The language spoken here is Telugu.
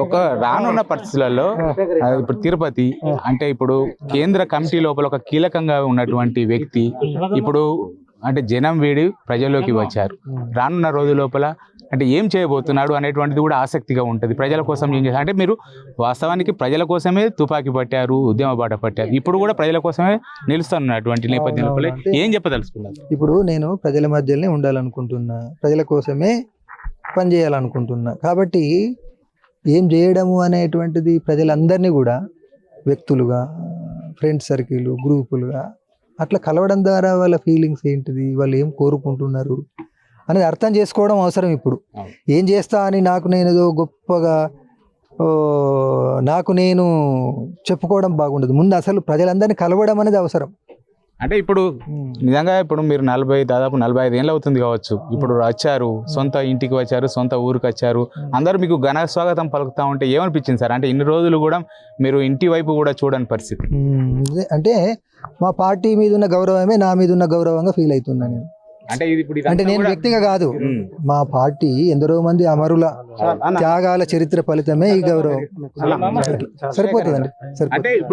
ఒక రానున్న పరిస్థితులలో ఇప్పుడు తిరుపతి అంటే ఇప్పుడు కేంద్ర కమిటీ లోపల ఒక కీలకంగా ఉన్నటువంటి వ్యక్తి ఇప్పుడు అంటే జనం వీడి ప్రజల్లోకి వచ్చారు. రానున్న రోజు లోపల అంటే ఏం చేయబోతున్నాడు అనేటువంటిది కూడా ఆసక్తిగా ఉంటుంది. ప్రజల కోసం ఏం చేస్తారు అంటే మీరు వాస్తవానికి ప్రజల కోసమే తుపాకీ పట్టారు, ఉద్యమ బాట పట్టారు. ఇప్పుడు కూడా ప్రజల కోసమే నిలుస్తున్నటువంటి నేపథ్యం లోపల ఏం చెప్పదలుచుకున్నారు? ఇప్పుడు నేను ప్రజల మధ్యలోనే ఉండాలనుకుంటున్నా, ప్రజల కోసమే పనిచేయాలనుకుంటున్నా. కాబట్టి ఏం చేయడము అనేటువంటిది ప్రజలందరినీ కూడా వ్యక్తులుగా, ఫ్రెండ్ సర్కిల్, గ్రూపులుగా అట్లా కలవడం ద్వారా వాళ్ళ ఫీలింగ్స్ ఏంటిది, వాళ్ళు ఏం కోరుకుంటున్నారు అనేది అర్థం చేసుకోవడం అవసరం. ఇప్పుడు ఏం చేస్తా అని నాకు నేను ఏదో గొప్పగా నాకు నేను చెప్పుకోవడం బాగుండదు. ముందు అసలు ప్రజలందరినీ కలవడం అనేది అవసరం. అంటే ఇప్పుడు నిజంగా ఇప్పుడు మీరు దాదాపు 45 ఏళ్ళు అవుతుంది కావచ్చు. ఇప్పుడు వచ్చారు, సొంత ఇంటికి వచ్చారు, సొంత ఊరికి వచ్చారు, అందరూ మీకు ఘన స్వాగతం పలుకుతా ఉంటే ఏమనిపించింది సార్? అంటే ఇన్ని రోజులు కూడా మీరు ఇంటి వైపు కూడా చూడని పరిస్థితి. అంటే మా పార్టీ మీద ఉన్న గౌరవమే నా మీద ఉన్న గౌరవంగా ఫీల్ అవుతున్నా నేను. అంటే అంటే నేను వ్యక్తిగా కాదు, మా పార్టీ ఎందరో మంది అమరుల త్యాగాల చరిత్ర ఫలితమే ఈ గౌరవం. సరిపోతుందండి, సరిపోతుంది. అంటే ఇప్పుడు